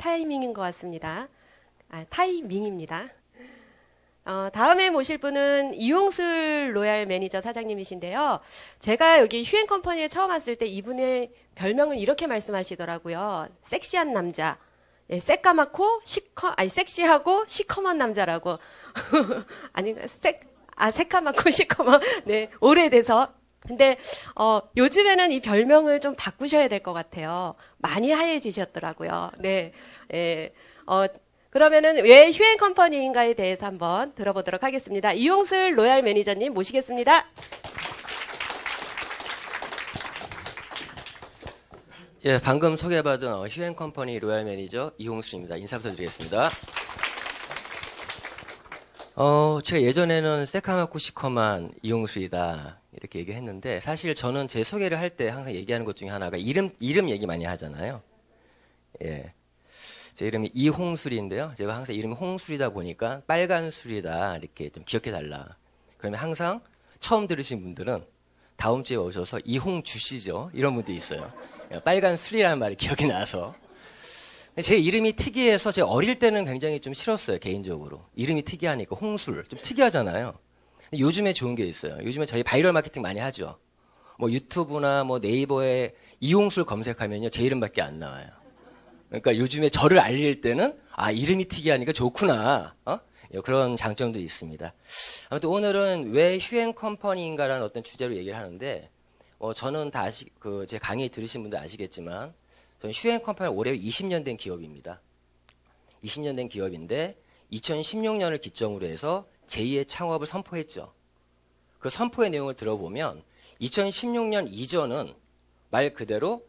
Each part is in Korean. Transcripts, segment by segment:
타이밍인 것 같습니다. 타이밍입니다. 다음에 모실 분은 이용술 로얄 매니저 사장님이신데요. 제가 여기 휴앤컴퍼니에 처음 왔을 때 이분의 별명은 이렇게 말씀하시더라고요. 섹시한 남자. 예, 새까맣고 섹시하고 시커먼 남자라고. 새까맣고 시커먼. 네, 오래돼서. 근데 요즘에는 이 별명을 좀 바꾸셔야 될 것 같아요. 많이 하얘지셨더라고요. 네, 예, 그러면은 왜 휴앤컴퍼니인가에 대해서 한번 들어보도록 하겠습니다. 이용슬 로얄 매니저님 모시겠습니다. 예, 방금 소개받은 휴앤컴퍼니 로얄 매니저 이용슬입니다. 인사부터 드리겠습니다. 제가 예전에는 새까맣고 시커먼 이용술이다 이렇게 얘기했는데 사실 저는 제 소개를 할 때 항상 얘기하는 것 중에 하나가 이름 얘기 많이 하잖아요. 예, 제 이름이 이홍술인데요. 제가 항상 이름이 홍술이다 보니까 빨간 술이다 이렇게 좀 기억해달라. 그러면 항상 처음 들으신 분들은 다음 주에 오셔서 이홍주시죠 이런 분들이 있어요. 빨간 술이라는 말이 기억이 나서. 제 이름이 특이해서 제가 어릴 때는 굉장히 좀 싫었어요, 개인적으로. 이름이 특이하니까 홍술. 좀 특이하잖아요. 요즘에 좋은 게 있어요. 요즘에 저희 바이럴 마케팅 많이 하죠. 뭐 유튜브나 뭐 네이버에 이홍술 검색하면요, 제 이름밖에 안 나와요. 그러니까 요즘에 저를 알릴 때는 이름이 특이하니까 좋구나. 그런 장점들이 있습니다. 아무튼 오늘은 왜 휴앤컴퍼니인가라는 어떤 주제로 얘기를 하는데 저는 다 제 강의 들으신 분들 아시겠지만 저는 휴앤컴퍼니 올해 20년 된 기업입니다. 20년 된 기업인데 2016년을 기점으로 해서 제2의 창업을 선포했죠. 그 선포의 내용을 들어보면 2016년 이전은 말 그대로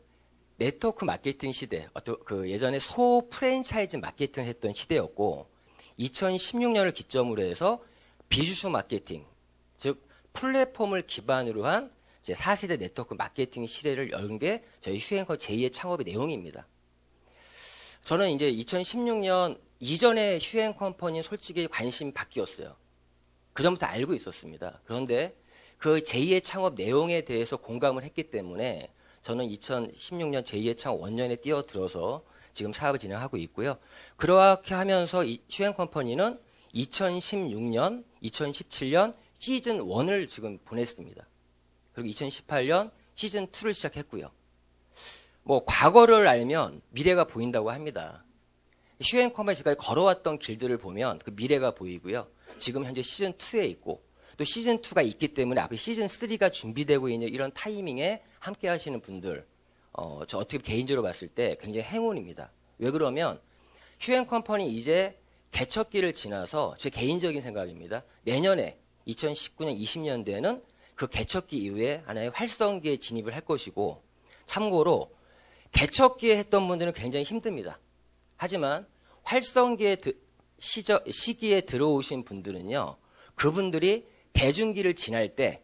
네트워크 마케팅 시대, 그 예전에 소 프랜차이즈 마케팅을 했던 시대였고 2016년을 기점으로 해서 비주류 마케팅, 즉 플랫폼을 기반으로 한 이제 4세대 네트워크 마케팅 시대를 연 게 저희 휴앤컴 제2의 창업의 내용입니다. 저는 이제 2016년 이전에 휴앤컴퍼니 솔직히 관심이 바뀌었어요. 그전부터 알고 있었습니다. 그런데 그 제2의 창업 내용에 대해서 공감을 했기 때문에 저는 2016년 제2의 창업 원년에 뛰어들어서 지금 사업을 진행하고 있고요. 그렇게 하면서 휴앤컴퍼니는 2016년, 2017년 시즌 1을 지금 보냈습니다. 그리고 2018년 시즌 2를 시작했고요. 뭐 과거를 알면 미래가 보인다고 합니다. 휴앤컴퍼니 지금까지 걸어왔던 길들을 보면 그 미래가 보이고요. 지금 현재 시즌 2에 있고 또 시즌 2가 있기 때문에 앞에 시즌 3가 준비되고 있는 이런 타이밍에 함께 하시는 분들 저 어떻게 개인적으로 봤을 때 굉장히 행운입니다. 왜 그러면 휴앤컴퍼니 이제 개척기를 지나서 제 개인적인 생각입니다. 내년에 2019년 20년대에는 그 개척기 이후에 하나의 활성기에 진입을 할 것이고 참고로 개척기에 했던 분들은 굉장히 힘듭니다. 하지만 활성기의 시기에 들어오신 분들은요. 그분들이 대중기를 지날 때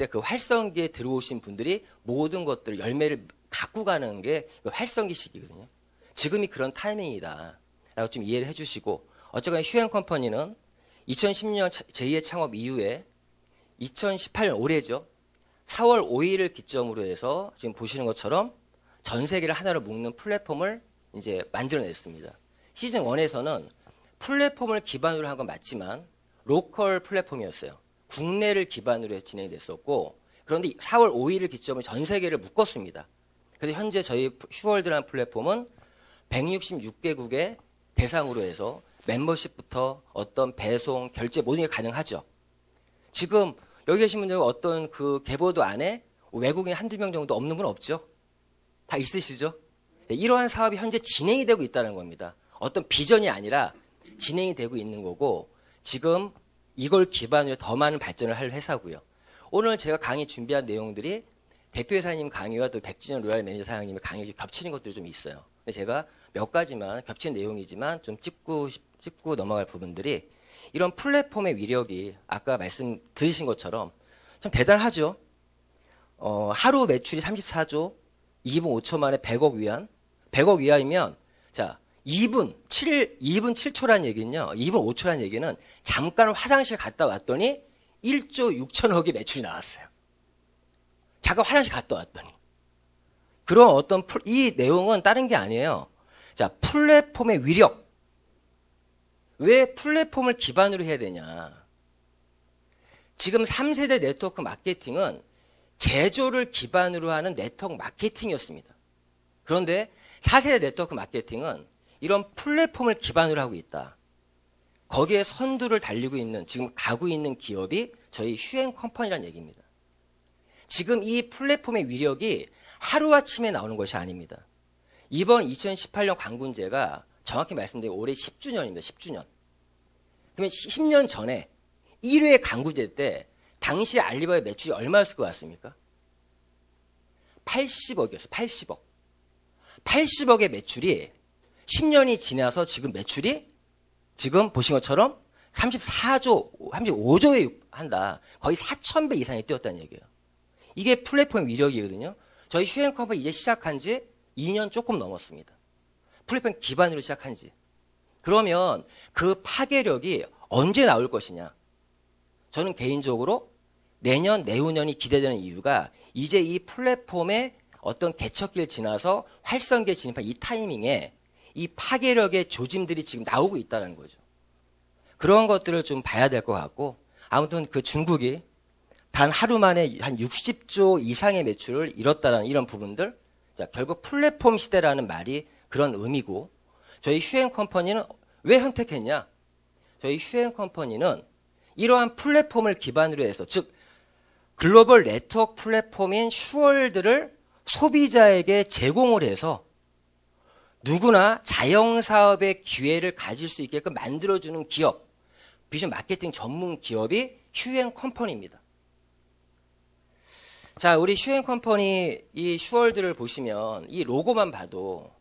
그 활성기에 들어오신 분들이 모든 것들을 열매를 갖고 가는 게 활성기 시기거든요. 지금이 그런 타이밍이다 라고 좀 이해를 해주시고 어쨌거나 휴앤컴퍼니는 2016년 제2의 창업 이후에 2018년 올해죠. 4월 5일을 기점으로 해서 지금 보시는 것처럼 전 세계를 하나로 묶는 플랫폼을 이제 만들어냈습니다. 시즌 1에서는 플랫폼을 기반으로 한 건 맞지만 로컬 플랫폼이었어요. 국내를 기반으로 해서 진행이 됐었고 그런데 4월 5일을 기점으로 전 세계를 묶었습니다. 그래서 현재 저희 휴월드라는 플랫폼은 166개국의 대상으로 해서 멤버십부터 어떤 배송, 결제 모든 게 가능하죠. 지금 여기 계신 분들은 어떤 그 계보도 안에 외국인 한두 명 정도 없는 분 없죠? 다 있으시죠? 네, 이러한 사업이 현재 진행이 되고 있다는 겁니다. 어떤 비전이 아니라 진행이 되고 있는 거고 지금 이걸 기반으로 더 많은 발전을 할 회사고요. 오늘 제가 강의 준비한 내용들이 대표이사님 강의와 또 백진현 로얄 매니저 사장님의 강의가 겹치는 것들이 좀 있어요. 근데 제가 몇 가지만 겹치는 내용이지만 좀 짚고 넘어갈 부분들이 이런 플랫폼의 위력이 아까 말씀 드리신 것처럼 참 대단하죠. 하루 매출이 34조, 2분 5초 만에 100억 위안. 100억 위안이면 자 2분 7초라는 얘기는요. 2분 5초라는 얘기는 잠깐 화장실 갔다 왔더니 1조 6천억의 매출이 나왔어요. 잠깐 화장실 갔다 왔더니. 그런 어떤 이 내용은 다른 게 아니에요. 자, 플랫폼의 위력. 왜 플랫폼을 기반으로 해야 되냐? 지금 3세대 네트워크 마케팅은 제조를 기반으로 하는 네트워크 마케팅이었습니다. 그런데 4세대 네트워크 마케팅은 이런 플랫폼을 기반으로 하고 있다. 거기에 선두를 달리고 있는, 지금 가고 있는 기업이 저희 휴앤컴퍼니라는 얘기입니다. 지금 이 플랫폼의 위력이 하루아침에 나오는 것이 아닙니다. 이번 2018년 광군제가 정확히 말씀드리면 올해 10주년입니다. 10주년. 그러면 10년 전에 1회 광군제 때 당시 알리바바의 매출이 얼마였을 것 같습니까? 80억이었어요. 80억. 80억의 매출이 10년이 지나서 지금 매출이 지금 보신 것처럼 34조, 35조에 한다. 거의 4,000배 이상이 뛰었다는 얘기예요. 이게 플랫폼 위력이거든요. 저희 휴앤컴퍼니 이제 시작한 지 2년 조금 넘었습니다. 플랫폼 기반으로 시작한 지. 그러면 그 파괴력이 언제 나올 것이냐. 저는 개인적으로 내년, 내후년이 기대되는 이유가 이제 이 플랫폼의 어떤 개척기를 지나서 활성기에 진입한 이 타이밍에 이 파괴력의 조짐들이 지금 나오고 있다는 거죠. 그런 것들을 좀 봐야 될 것 같고, 아무튼 그 중국이 단 하루 만에 한 60조 이상의 매출을 잃었다는 이런 부분들, 자, 결국 플랫폼 시대라는 말이 그런 의미고, 저희 휴앤컴퍼니는 왜 선택했냐? 저희 휴앤컴퍼니는 이러한 플랫폼을 기반으로 해서, 즉 글로벌 네트워크 플랫폼인 슈월드를 소비자에게 제공을 해서 누구나 자영사업의 기회를 가질 수 있게끔 만들어주는 기업, 비전 마케팅 전문 기업이 휴앤컴퍼니입니다. 자, 우리 휴앤컴퍼니 이 슈월드를 보시면 이 로고만 봐도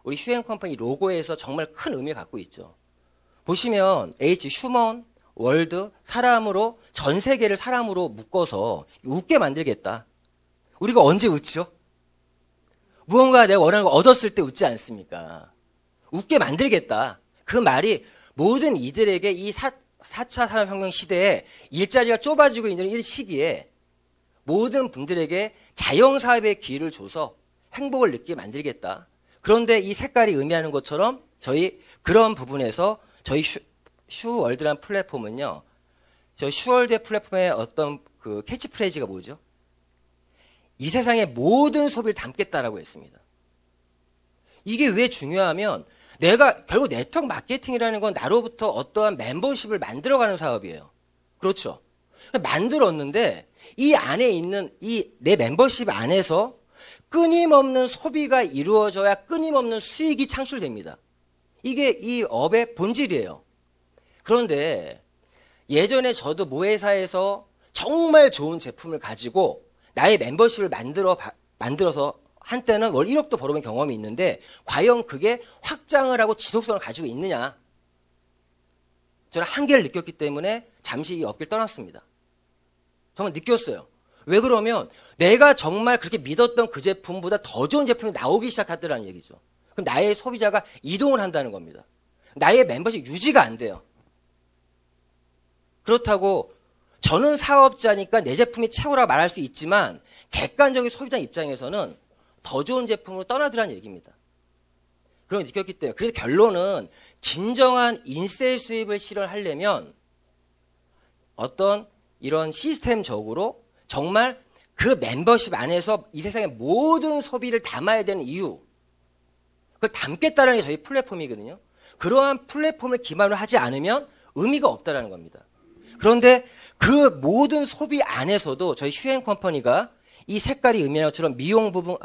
우리 휴앤컴퍼니 로고에서 정말 큰 의미를 갖고 있죠. 보시면 H, 휴먼, 월드, 사람으로 전 세계를 사람으로 묶어서 웃게 만들겠다. 우리가 언제 웃죠? 무언가 내가 원하는 거 얻었을 때 웃지 않습니까? 웃게 만들겠다. 그 말이 모든 이들에게 이 4차 산업혁명 시대에 일자리가 좁아지고 있는 이 시기에 모든 분들에게 자영사업의 기회를 줘서 행복을 느끼게 만들겠다. 그런데 이 색깔이 의미하는 것처럼 저희 그런 부분에서 저희 슈월드라는 플랫폼은요. 저 슈월드의 플랫폼의 어떤 그 캐치프레이즈가 뭐죠? 이 세상의 모든 소비를 담겠다라고 했습니다. 이게 왜 중요하면 내가 결국 네트워크 마케팅이라는 건 나로부터 어떠한 멤버십을 만들어가는 사업이에요. 그렇죠. 만들었는데 이 안에 있는 이 내 멤버십 안에서 끊임없는 소비가 이루어져야 끊임없는 수익이 창출됩니다. 이게 이 업의 본질이에요. 그런데 예전에 저도 모회사에서 정말 좋은 제품을 가지고 나의 멤버십을 만들어서 한때는 월 1억도 벌어본 경험이 있는데 과연 그게 확장을 하고 지속성을 가지고 있느냐. 저는 한계를 느꼈기 때문에 잠시 이 업계를 떠났습니다. 정말 느꼈어요. 왜 그러면 내가 정말 그렇게 믿었던 그 제품보다 더 좋은 제품이 나오기 시작하더라는 얘기죠. 그럼 나의 소비자가 이동을 한다는 겁니다. 나의 멤버십 유지가 안 돼요. 그렇다고 저는 사업자니까 내 제품이 최고라고 말할 수 있지만 객관적인 소비자 입장에서는 더 좋은 제품으로 떠나더라는 얘기입니다. 그런 걸 느꼈기 때문에 그래서 결론은 진정한 인세 수입을 실현하려면 어떤 이런 시스템적으로 정말 그 멤버십 안에서 이 세상의 모든 소비를 담아야 되는 이유, 그걸 담겠다는 게 저희 플랫폼이거든요. 그러한 플랫폼을 기반으로 하지 않으면 의미가 없다는 겁니다. 그런데 그 모든 소비 안에서도 저희 휴앤컴퍼니가 이 색깔이 의미하는 것처럼 미용 부분,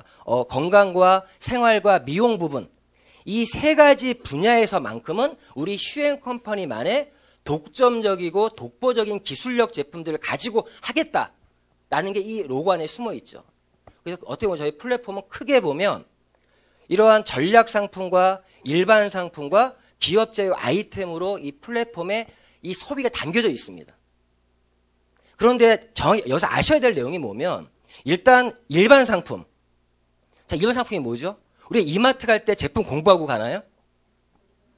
건강과 생활과 미용 부분, 이 세 가지 분야에서만큼은 우리 휴앤컴퍼니만의 독점적이고 독보적인 기술력 제품들을 가지고 하겠다라는 게 이 로고 안에 숨어 있죠. 그래서 어떻게 보면 저희 플랫폼은 크게 보면 이러한 전략 상품과 일반 상품과 기업 제휴 아이템으로 이 플랫폼에 이 소비가 담겨져 있습니다. 그런데 여기서 아셔야 될 내용이 뭐면 일단 일반 상품. 자, 일반 상품이 뭐죠? 우리 이마트 갈 때 제품 공부하고 가나요?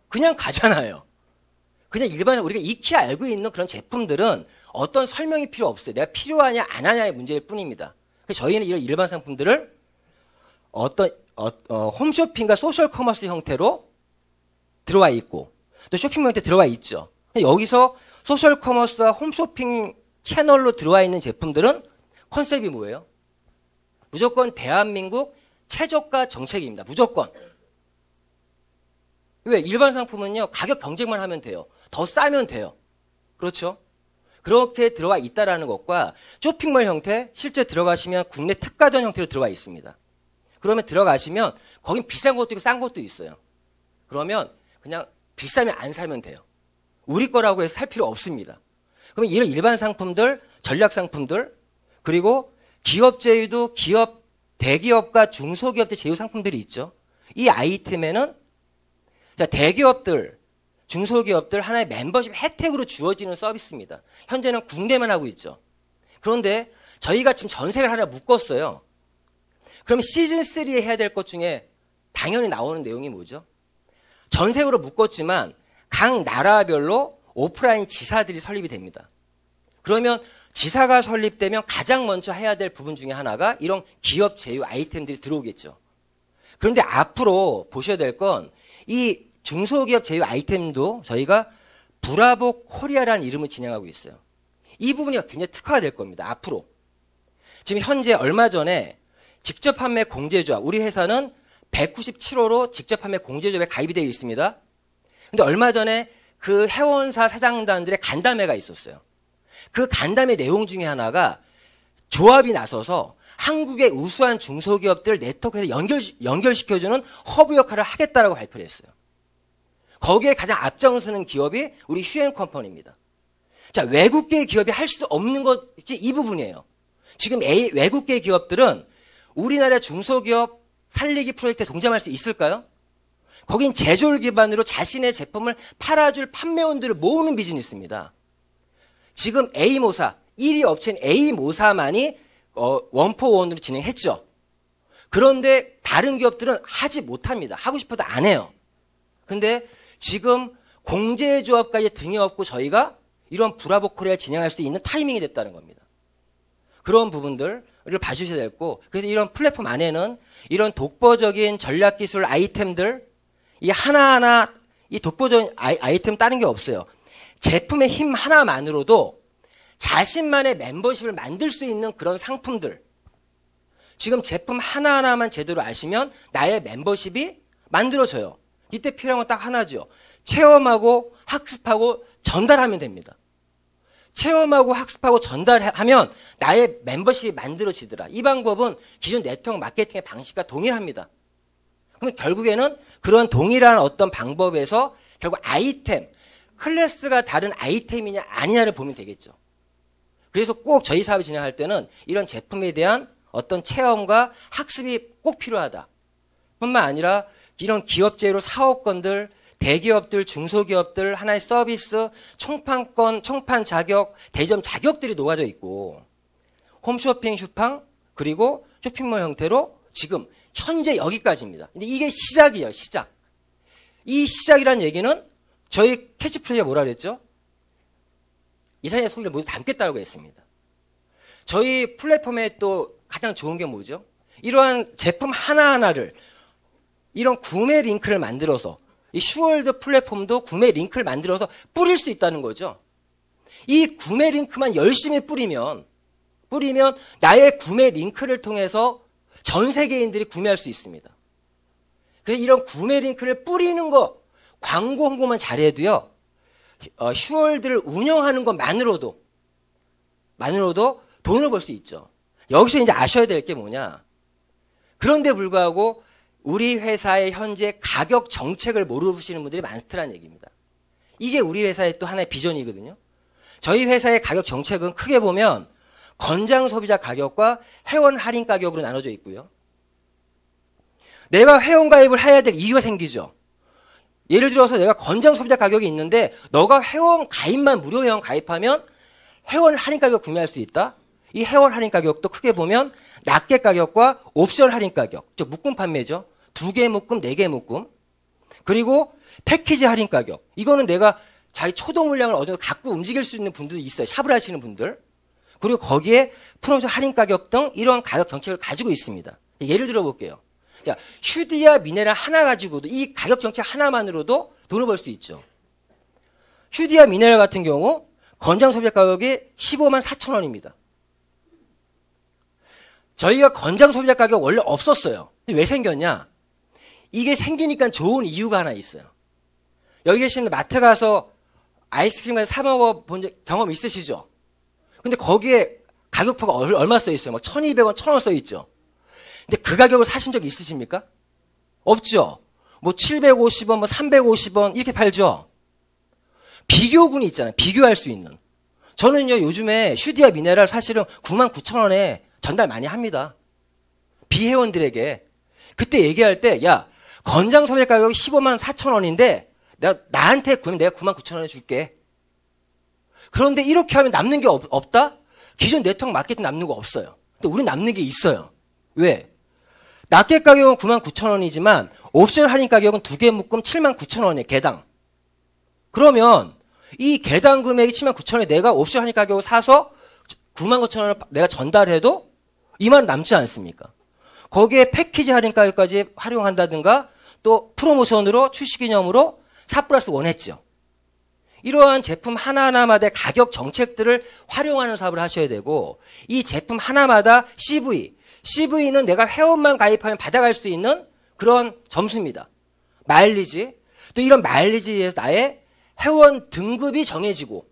그냥 가잖아요. 그냥 일반 우리가 익히 알고 있는 그런 제품들은 어떤 설명이 필요 없어요. 내가 필요하냐 안 하냐의 문제일 뿐입니다. 그래서 저희는 이런 일반 상품들을 어떤 홈쇼핑과 소셜 커머스 형태로 들어와 있고 또 쇼핑몰 형태 들어와 있죠. 여기서 소셜 커머스와 홈쇼핑 채널로 들어와 있는 제품들은 컨셉이 뭐예요? 무조건 대한민국 최저가 정책입니다. 무조건. 왜? 일반 상품은요, 가격 경쟁만 하면 돼요. 더 싸면 돼요. 그렇죠? 그렇게 들어와 있다라는 것과 쇼핑몰 형태, 실제 들어가시면 국내 특가전 형태로 들어와 있습니다. 그러면 들어가시면 거긴 비싼 것도 있고 싼 것도 있어요. 그러면 그냥 비싸면 안 사면 돼요. 우리 거라고 해서 살 필요 없습니다. 그러면 이런 일반 상품들, 전략 상품들, 그리고 기업 제휴도 기업, 대기업과 중소기업들 제휴 상품들이 있죠. 이 아이템에는 자, 대기업들, 중소기업들 하나의 멤버십 혜택으로 주어지는 서비스입니다. 현재는 국내만 하고 있죠. 그런데 저희가 지금 전세를 하나 묶었어요. 그럼 시즌3에 해야 될 것 중에 당연히 나오는 내용이 뭐죠? 전세로 묶었지만 각 나라별로 오프라인 지사들이 설립이 됩니다. 그러면 지사가 설립되면 가장 먼저 해야 될 부분 중에 하나가 이런 기업 제휴 아이템들이 들어오겠죠. 그런데 앞으로 보셔야 될 건 이 중소기업 제휴 아이템도 저희가 브라보 코리아라는 이름을 진행하고 있어요. 이 부분이 굉장히 특화가 될 겁니다. 앞으로. 지금 현재 얼마 전에 직접 판매 공제조합, 우리 회사는 197호로 직접 판매 공제조합에 가입이 되어 있습니다. 근데 얼마 전에 그 회원사 사장단들의 간담회가 있었어요. 그 간담회 내용 중에 하나가 조합이 나서서 한국의 우수한 중소기업들 네트워크에서 연결시켜주는 허브 역할을 하겠다라고 발표를 했어요. 거기에 가장 앞장서는 기업이 우리 휴앤컴퍼니입니다. 자, 외국계 기업이 할 수 없는 것이 이 부분이에요. 지금 외국계 기업들은 우리나라 중소기업 살리기 프로젝트에 동참할 수 있을까요? 거긴 제조를 기반으로 자신의 제품을 팔아줄 판매원들을 모으는 비즈니스입니다. 지금 A모사, 1위 업체인 A모사만이 원포원으로 진행했죠. 그런데 다른 기업들은 하지 못합니다. 하고 싶어도 안 해요. 근데 지금 공제조합까지 등에 업고 저희가 이런 브라보 코리아를 진행할 수 있는 타이밍이 됐다는 겁니다. 그런 부분들을 봐주셔야 되고, 그래서 이런 플랫폼 안에는 이런 독보적인 전략기술 아이템들, 이 하나하나 이 독보적인 아이템 다른 게 없어요. 제품의 힘 하나만으로도 자신만의 멤버십을 만들 수 있는 그런 상품들. 지금 제품 하나하나만 제대로 아시면 나의 멤버십이 만들어져요. 이때 필요한 건 딱 하나죠. 체험하고 학습하고 전달하면 됩니다. 체험하고 학습하고 전달하면 나의 멤버십이 만들어지더라. 이 방법은 기존 네트워크 마케팅의 방식과 동일합니다. 그럼 결국에는 그런 동일한 어떤 방법에서 결국 아이템, 클래스가 다른 아이템이냐 아니냐를 보면 되겠죠. 그래서 꼭 저희 사업을 진행할 때는 이런 제품에 대한 어떤 체험과 학습이 꼭 필요하다. 뿐만 아니라 이런 기업제로 사업권들, 대기업들, 중소기업들, 하나의 서비스, 총판권, 총판 자격, 대점 자격들이 녹아져 있고 홈쇼핑, 슈팡, 그리고 쇼핑몰 형태로 지금 현재 여기까지입니다. 근데 이게 시작이에요, 시작. 이 시작이라는 얘기는 저희 캐치프레이즈가 뭐라 그랬죠? 이사의 소리를 모두 담겠다고 했습니다. 저희 플랫폼에 또 가장 좋은 게 뭐죠? 이러한 제품 하나하나를 이런 구매 링크를 만들어서 이 슈월드 플랫폼도 구매 링크를 만들어서 뿌릴 수 있다는 거죠. 이 구매 링크만 열심히 뿌리면 나의 구매 링크를 통해서 전 세계인들이 구매할 수 있습니다. 그래서 이런 구매 링크를 뿌리는 거, 광고 홍보만 잘해도요, 슈월드를 운영하는 것만으로도 돈을 벌 수 있죠. 여기서 이제 아셔야 될 게 뭐냐. 그런데 불구하고 우리 회사의 현재 가격 정책을 모르시는 분들이 많더라는 얘기입니다. 이게 우리 회사의 또 하나의 비전이거든요. 저희 회사의 가격 정책은 크게 보면 건장 소비자 가격과 회원 할인 가격으로 나눠져 있고요. 내가 회원 가입을 해야 될 이유가 생기죠. 예를 들어서 내가 건장 소비자 가격이 있는데 너가 회원 가입만 무료 회원 가입하면 회원 할인 가격 구매할 수 있다. 이 회원 할인 가격도 크게 보면 낱개 가격과 옵션 할인 가격, 즉 묶음 판매죠. 2개 묶음, 4개 묶음. 그리고 패키지 할인 가격. 이거는 내가 자기 초도 물량을 어디 갖고 움직일 수 있는 분들이 있어요. 샵을 하시는 분들. 그리고 거기에 프로모션 할인 가격 등 이런 가격 정책을 가지고 있습니다. 예를 들어 볼게요. 야, 휴디아 미네랄 하나 가지고도 이 가격 정책 하나만으로도 돈을 벌 수 있죠. 휴디아 미네랄 같은 경우 권장 소비자 가격이 15만 4천 원입니다. 저희가 권장 소비자 가격 원래 없었어요. 왜 생겼냐? 이게 생기니까 좋은 이유가 하나 있어요. 여기 계시는 마트 가서 아이스크림 가서 사 먹어본 경험 있으시죠? 근데 거기에 가격표가 얼마 써 있어요? 막 1,200원, 1,000원 써 있죠? 근데 그 가격으로 사신 적이 있으십니까? 없죠? 뭐 750원, 뭐 350원 이렇게 팔죠? 비교군이 있잖아요. 비교할 수 있는. 저는요, 요즘에 휴디아 미네랄 사실은 99,000원에 전달 많이 합니다. 비회원들에게. 그때 얘기할 때, 야, 권장 소비자 가격이 15만 4천 원인데, 나한테 구면 내가 99,000원에 줄게. 그런데 이렇게 하면 남는 게 없다? 기존 네트워크 마케팅 남는 거 없어요. 근데 우린 남는 게 있어요. 왜? 낱개 가격은 99,000원이지만, 옵션 할인 가격은 2개 묶음 79,000원이에요, 개당. 그러면, 이 개당 금액이 79,000원에 내가 옵션 할인 가격을 사서 99,000원을 내가 전달해도 2만 원 남지 않습니까? 거기에 패키지 할인 가격까지 활용한다든가 또 프로모션으로 출시 기념으로 4+1 했죠. 이러한 제품 하나하나마다 가격 정책들을 활용하는 사업을 하셔야 되고 이 제품 하나마다 CV는 내가 회원만 가입하면 받아갈 수 있는 그런 점수입니다. 마일리지. 또 이런 마일리지에 의해서 나의 회원 등급이 정해지고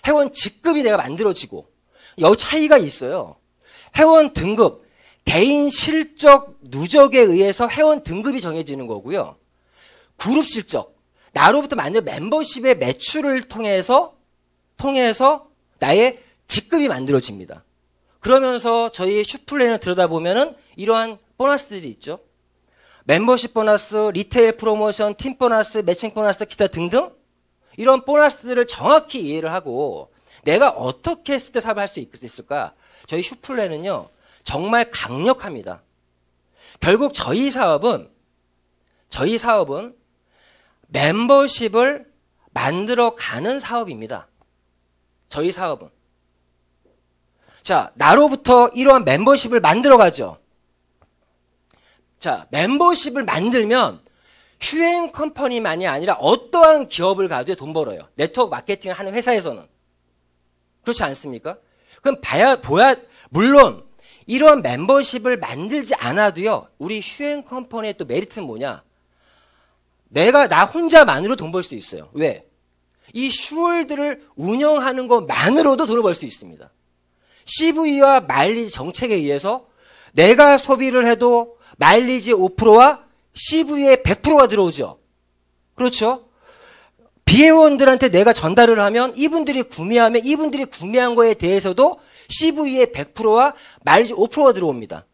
회원 직급이 내가 만들어지고 여기 차이가 있어요. 회원 등급, 개인 실적 누적에 의해서 회원 등급이 정해지는 거고요. 그룹 실적, 나로부터 만든 멤버십의 매출을 통해서 나의 직급이 만들어집니다. 그러면서 저희 슈플랜을 들여다보면은 이러한 보너스들이 있죠. 멤버십 보너스, 리테일 프로모션, 팀 보너스, 매칭 보너스, 기타 등등 이런 보너스들을 정확히 이해를 하고 내가 어떻게 했을 때 사업을 할 수 있을까? 저희 슈플랜은요, 정말 강력합니다. 결국 저희 사업은 멤버십을 만들어 가는 사업입니다. 저희 사업은. 자, 나로부터 이러한 멤버십을 만들어 가죠. 자, 멤버십을 만들면 휴행 컴퍼니만이 아니라 어떠한 기업을 가도 돈 벌어요. 네트워크 마케팅을 하는 회사에서는. 그렇지 않습니까? 그럼 물론 이런 멤버십을 만들지 않아도요. 우리 휴행 컴퍼니의 또 메리트는 뭐냐? 나 혼자만으로 돈 벌 수 있어요. 왜? 이 슈월드를 운영하는 것만으로도 돈을 벌 수 있습니다. CV와 마일리지 정책에 의해서 내가 소비를 해도 마일리지 5%와 CV의 100%가 들어오죠. 그렇죠? 비회원들한테 내가 전달을 하면 이분들이 구매한 거에 대해서도 CV의 100%와 마일리지 5%가 들어옵니다.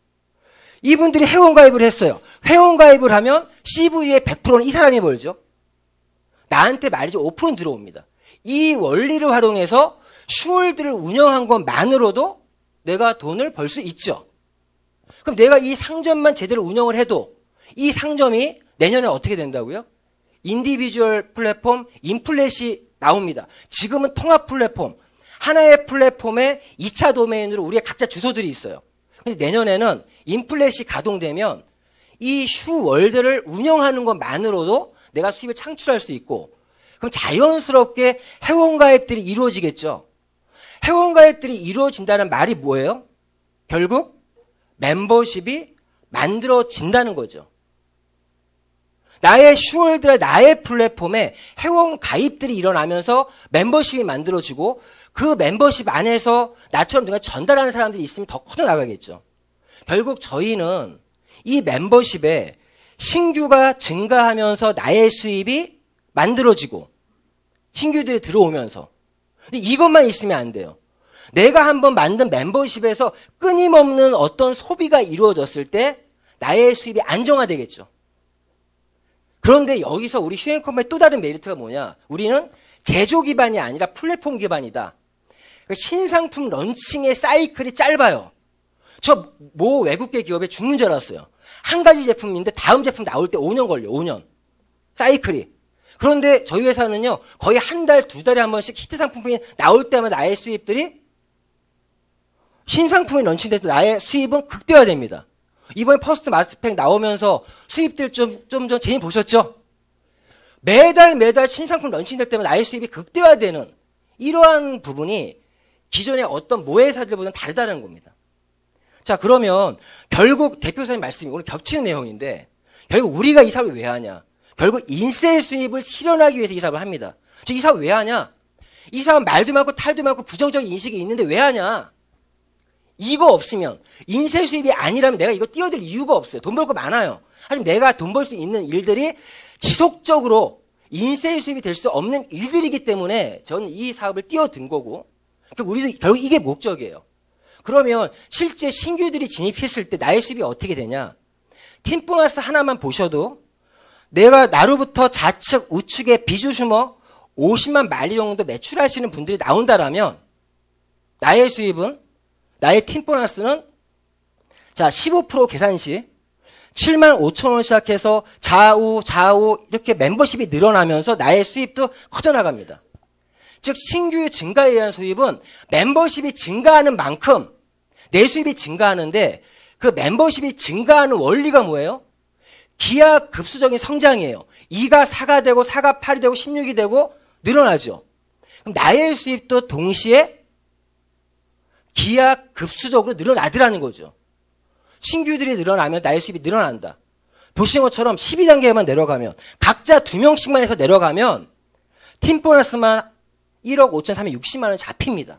이분들이 회원가입을 했어요. 회원가입을 하면 CV의 100%는 이 사람이 벌죠. 나한테 마일리지 5%는 들어옵니다. 이 원리를 활용해서 슈월드를 운영한 것만으로도 내가 돈을 벌 수 있죠. 그럼 내가 이 상점만 제대로 운영을 해도 이 상점이 내년에 어떻게 된다고요? 인디비주얼 플랫폼, 인플렛이 나옵니다. 지금은 통합 플랫폼, 하나의 플랫폼에 2차 도메인으로 우리의 각자 주소들이 있어요. 근데 내년에는 인플렛이 가동되면 이 슈월드를 운영하는 것만으로도 내가 수입을 창출할 수 있고 그럼 자연스럽게 회원가입들이 이루어지겠죠. 회원가입들이 이루어진다는 말이 뭐예요? 결국 멤버십이 만들어진다는 거죠. 나의 슈월드나 나의 플랫폼에 회원 가입들이 일어나면서 멤버십이 만들어지고 그 멤버십 안에서 나처럼 누가 전달하는 사람들이 있으면 더 커져나가겠죠. 결국 저희는 이 멤버십에 신규가 증가하면서 나의 수입이 만들어지고 신규들이 들어오면서 이것만 있으면 안 돼요. 내가 한번 만든 멤버십에서 끊임없는 어떤 소비가 이루어졌을 때 나의 수입이 안정화되겠죠. 그런데 여기서 우리 휴행 컴퍼니의 또 다른 메리트가 뭐냐? 우리는 제조 기반이 아니라 플랫폼 기반이다. 신상품 런칭의 사이클이 짧아요. 저 모 외국계 기업에 죽는 줄 알았어요. 한 가지 제품인데 다음 제품 나올 때 5년 걸려. 5년. 사이클이. 그런데 저희 회사는요. 거의 한 달, 두 달에 한 번씩 히트 상품이 나올 때마다 나의 수입들이 신상품이 런칭될 때 나의 수입은 극대화됩니다. 이번에 퍼스트 마스팩 나오면서 수입들 좀 재미 보셨죠? 매달 신상품 런칭될 때마다 나의 수입이 극대화되는 이러한 부분이 기존의 어떤 모회사들보다는 다르다는 겁니다. 자, 그러면 결국 대표사님 말씀이 오늘 겹치는 내용인데 결국 우리가 이 사업을 왜 하냐? 결국 인세 수입을 실현하기 위해서 이 사업을 합니다. 이 사업 왜 하냐? 이 사업 말도 많고 탈도 많고 부정적인 인식이 있는데 왜 하냐? 이거 없으면 인세 수입이 아니라면 내가 이거 뛰어들 이유가 없어요. 돈 벌 거 많아요. 하지만 내가 돈 벌 수 있는 일들이 지속적으로 인세 수입이 될 수 없는 일들이기 때문에 저는 이 사업을 뛰어든 거고 우리도 결국 이게 목적이에요. 그러면 실제 신규들이 진입했을 때 나의 수입이 어떻게 되냐? 팀 보너스 하나만 보셔도 내가 나로부터 좌측 우측에 비주슈머 50만 마리 정도 매출하시는 분들이 나온다라면 나의 수입은 나의 팀 보너스는 자 15% 계산 시 7만 5천 원 시작해서 좌우 이렇게 멤버십이 늘어나면서 나의 수입도 커져나갑니다. 즉 신규 증가에 의한 수입은 멤버십이 증가하는 만큼 내 수입이 증가하는데 그 멤버십이 증가하는 원리가 뭐예요? 기하급수적인 성장이에요. 2가 4가 되고 4가 8이 되고 16이 되고 늘어나죠. 그럼 나의 수입도 동시에 기하급수적으로 늘어나더라는 거죠. 신규들이 늘어나면 나의 수입이 늘어난다. 보신 것처럼 12단계만 내려가면 각자 2명씩만 해서 내려가면 팀 보너스만 1억 5,360만 원 잡힙니다.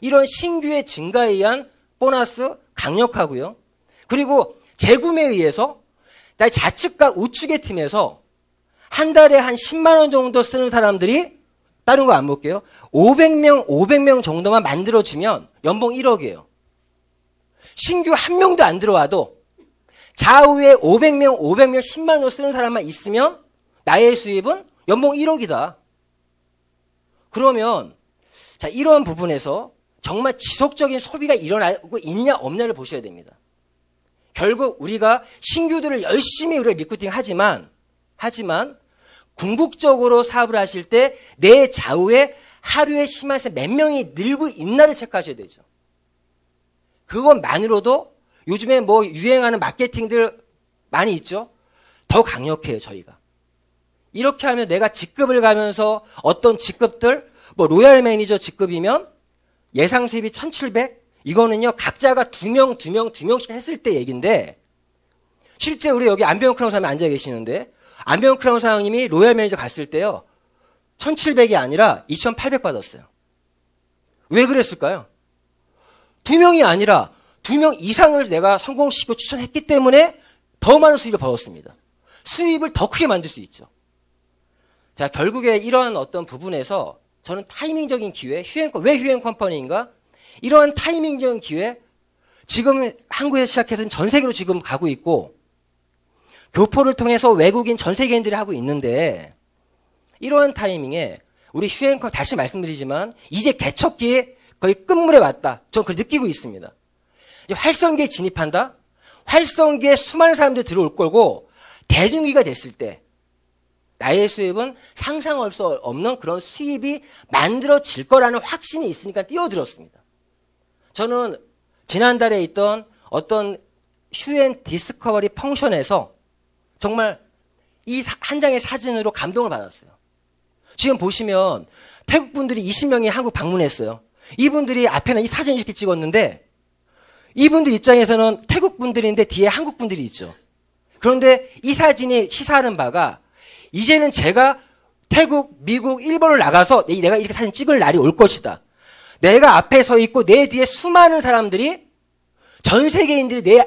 이런 신규의 증가에 의한 보너스 강력하고요. 그리고 재구매에 의해서 나의 좌측과 우측의 팀에서 한 달에 한 10만 원 정도 쓰는 사람들이 다른 거 안 볼게요. 500명 정도만 만들어지면 연봉 1억이에요. 신규 한 명도 안 들어와도 좌우에 500명 10만 원 쓰는 사람만 있으면 나의 수입은 연봉 1억이다. 그러면 자 이런 부분에서 정말 지속적인 소비가 일어나고 있냐 없냐를 보셔야 됩니다. 결국 우리가 신규들을 열심히 우리가 리크루팅 하지만 궁극적으로 사업을 하실 때 내 좌우에 하루에 심해서 몇 명이 늘고 있나를 체크하셔야 되죠. 그것만으로도 요즘에 뭐 유행하는 마케팅들 많이 있죠. 더 강력해요, 저희가. 이렇게 하면 내가 직급을 가면서 어떤 직급들, 뭐 로얄 매니저 직급이면 예상 수입이 1,700? 이거는요, 각자가 2명씩 했을 때 얘기인데, 실제 우리 여기 안병훈 크라운 사장님 앉아 계시는데, 안병훈 크라운 사장님이 로얄 매니저 갔을 때요, 1,700이 아니라 2,800 받았어요. 왜 그랬을까요? 2명이 아니라 2명 이상을 내가 성공시키고 추천했기 때문에 더 많은 수입을 벌었습니다. 수입을 더 크게 만들 수 있죠. 자, 결국에 이러한 어떤 부분에서 저는 타이밍적인 기회, 왜 휴행 컴퍼니인가? 이러한 타이밍적인 기회, 지금 한국에서 시작해서 전 세계로 지금 가고 있고, 교포를 통해서 외국인 전 세계인들이 하고 있는데, 이러한 타이밍에 우리 휴행컴 다시 말씀드리지만, 이제 개척기에 거의 끝물에 왔다. 저는 그걸 느끼고 있습니다. 이제 활성기에 진입한다? 활성기에 수많은 사람들이 들어올 거고, 대중기가 됐을 때, 나의 수입은 상상할 수 없는 그런 수입이 만들어질 거라는 확신이 있으니까 뛰어들었습니다. 저는 지난달에 있던 어떤 휴엔 디스커버리 펑션에서 정말 이 한 장의 사진으로 감동을 받았어요. 지금 보시면 태국 분들이 20명이 한국 방문했어요. 이분들이 앞에는 이 사진 이렇게 찍었는데 이분들 입장에서는 태국 분들인데 뒤에 한국 분들이 있죠. 그런데 이 사진이 시사하는 바가 이제는 제가 태국, 미국, 일본을 나가서 내가 이렇게 사진 찍을 날이 올 것이다. 내가 앞에 서 있고 내 뒤에 수많은 사람들이 전 세계인들이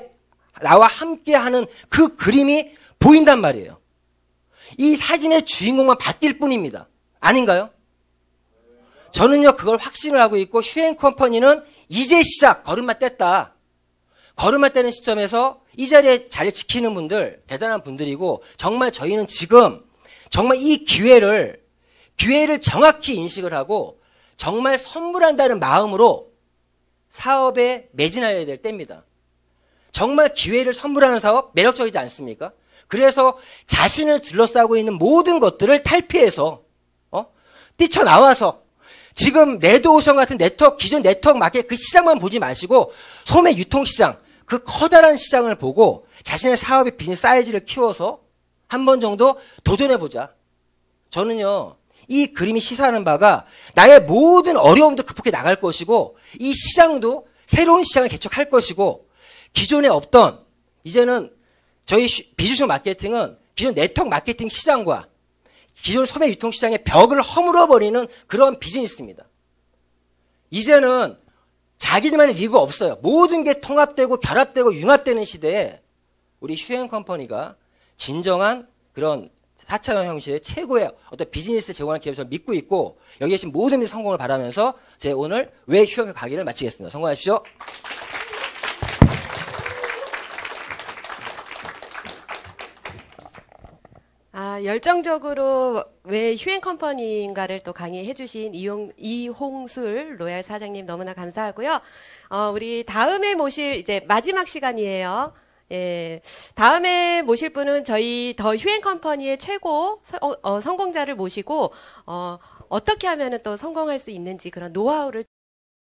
나와 함께하는 그 그림이 보인단 말이에요. 이 사진의 주인공만 바뀔 뿐입니다. 아닌가요? 저는요 그걸 확신을 하고 있고 휴행 컴퍼니는 이제 시작 걸음마 뗐다. 걸음마 떼는 시점에서 이 자리에 자리 지키는 분들 대단한 분들이고 정말 저희는 지금 정말 이 기회를 정확히 인식을 하고 정말 선물한다는 마음으로 사업에 매진해야 될 때입니다. 정말 기회를 선물하는 사업 매력적이지 않습니까? 그래서 자신을 둘러싸고 있는 모든 것들을 탈피해서 뛰쳐나와서 지금 레드오션 같은 네트워크, 기존 네트워크 마켓 그 시장만 보지 마시고 소매 유통시장 그 커다란 시장을 보고 자신의 사업의 비즈니스 사이즈를 키워서 한 번 정도 도전해보자. 저는요, 이 그림이 시사하는 바가 나의 모든 어려움도 극복해 나갈 것이고 이 시장도 새로운 시장을 개척할 것이고 기존에 없던 이제는 저희 비주쇼 마케팅은 기존 네트워크 마케팅 시장과 기존 소매 유통 시장의 벽을 허물어버리는 그런 비즈니스입니다. 이제는 자기들만의 리그가 없어요. 모든 게 통합되고 결합되고 융합되는 시대에 우리 휴앤컴퍼니가 진정한 그런 4차원 형식의 최고의 어떤 비즈니스 제공하는 기업을 저는 믿고 있고 여기 계신 모든 분들 성공을 바라면서 제 오늘 왜 휴앤 강의를 마치겠습니다. 성공하십시오. 열정적으로 왜 휴앤컴퍼니인가를 또 강의해주신 이홍술 로얄 사장님 너무나 감사하고요. 우리 다음에 모실 이제 마지막 시간이에요. 예, 다음에 모실 분은 저희 더 휴앤컴퍼니의 최고 성공자를 모시고 어떻게 하면은 또 성공할 수 있는지 그런 노하우를